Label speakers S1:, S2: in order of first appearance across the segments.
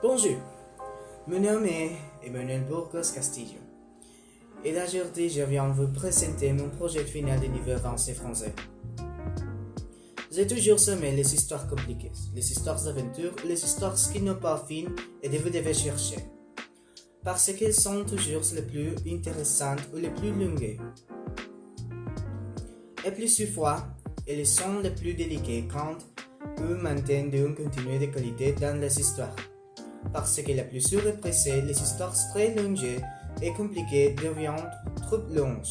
S1: Bonjour, mon nom est Emmanuel Burgos Castillo. Et aujourd'hui, je viens vous présenter mon projet final de niveau avancé français. J'ai toujours aimé les histoires compliquées, les histoires d'aventure, les histoires qui n'ont pas fin et que vous devez chercher. Parce qu'elles sont toujours les plus intéressantes ou les plus longues. Et plus souvent, elles sont les plus délicates quand vous maintenez un contenu de qualité dans les histoires. Parce que la plus sûre est pressée, les histoires très longues et compliquées deviennent trop longues,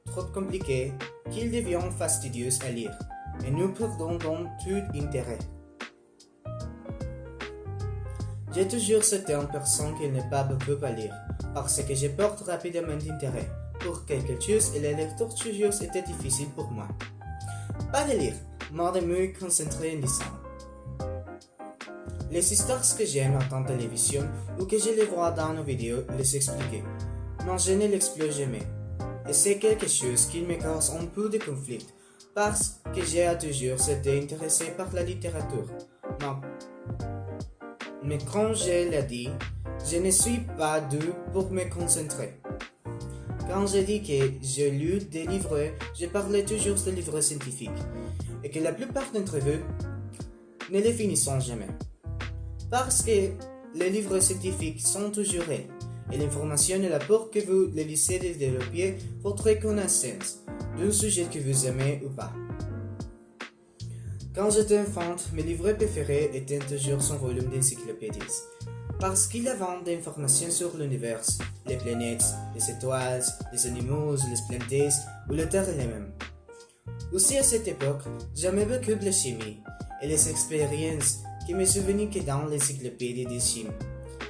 S1: trop compliquées, qu'ils deviennent fastidieuses à lire, et nous perdons donc tout intérêt. J'ai toujours été une personne qui n'a pas beaucoup à lire, parce que je porte rapidement d'intérêt pour quelque chose et les lectures toujours étaient difficiles pour moi. Pas de lire, mais de me concentrer en lisant. Les histoires que j'aime entendre en télévision ou que je les vois dans nos vidéos les expliquer, mais je ne l'explore jamais. Et c'est quelque chose qui me cause un peu de conflit, parce que j'ai toujours été intéressé par la littérature. Mais comme je l'ai dit, je ne suis pas doué pour me concentrer. Quand je dis que j'ai lu des livres, je parlais toujours de livres scientifiques, et que la plupart d'entre vous ne les finissons jamais. Parce que les livres scientifiques sont toujours réels, et l'information est là pour que vous les lisez de développer votre connaissance d'un sujet que vous aimez ou pas. Quand j'étais enfant, mes livres préférés étaient toujours son volume d'encyclopédies, parce qu'il avait des informations sur l'univers, les planètes, les étoiles, les animaux, les plantes ou la Terre elle-même. Aussi à cette époque, j'aimais beaucoup la chimie et les expériences qui me souvenaient que dans l'encyclopédie des chimie,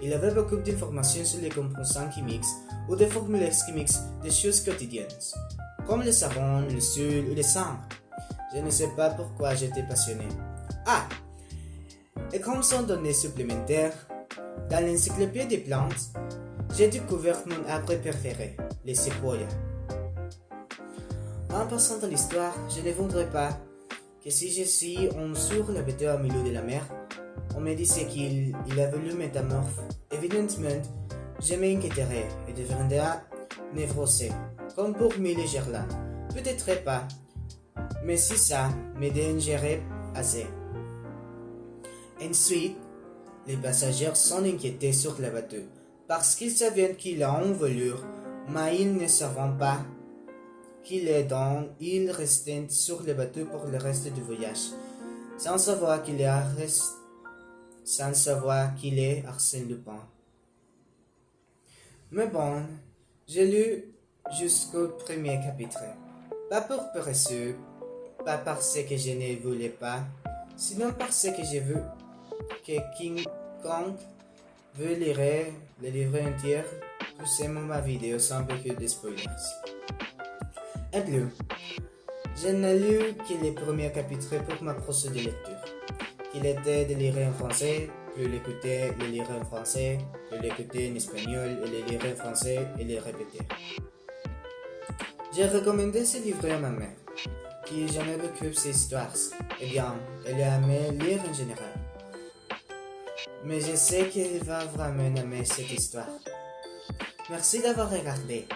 S1: il y avait beaucoup d'informations sur les composants chimiques ou des formules chimiques des choses quotidiennes, comme le savon, le sol ou le sang. Je ne sais pas pourquoi j'étais passionné. Ah! Et comme son données supplémentaires, dans l'encyclopédie des plantes, j'ai découvert mon arbre préféré, les séquoias. En passant à l'histoire, je ne voudrais pas que si je suis sur le bateau au milieu de la mer, on me disait qu'il a voulu métamorphe. Évidemment, je m'inquiéterais et deviendrais névrosé, comme pour Milly Gerland. Peut-être pas, mais si ça me dérangerait assez. Ensuite, les passagers sont inquiétés sur le bateau, parce qu'ils savaient qu'il a une volure, mais ils ne savaient pas qu'il est donc ils restent sur le bateau pour le reste du voyage, sans savoir qu'il est Arsène Lupin. Mais bon, j'ai lu jusqu'au premier chapitre. Pas pour paresseux, pas parce que je ne voulais pas, sinon parce que je veux que quiconque veut lire le livre entier puisse aimer ma vidéo sans beaucoup de spoilers. Et plus, je n'ai lu que les premiers chapitres pour ma procédure de lecture. Qu'il était de lire en français, puis l'écouter, le lire en français, puis l'écouter en espagnol, et le lire en français et le répéter. J'ai recommandé ce livre à ma mère, qui j'aimais beaucoup ces histoires. Eh bien, elle aimait lire en général. Mais je sais qu'elle va vraiment aimer cette histoire. Merci d'avoir regardé.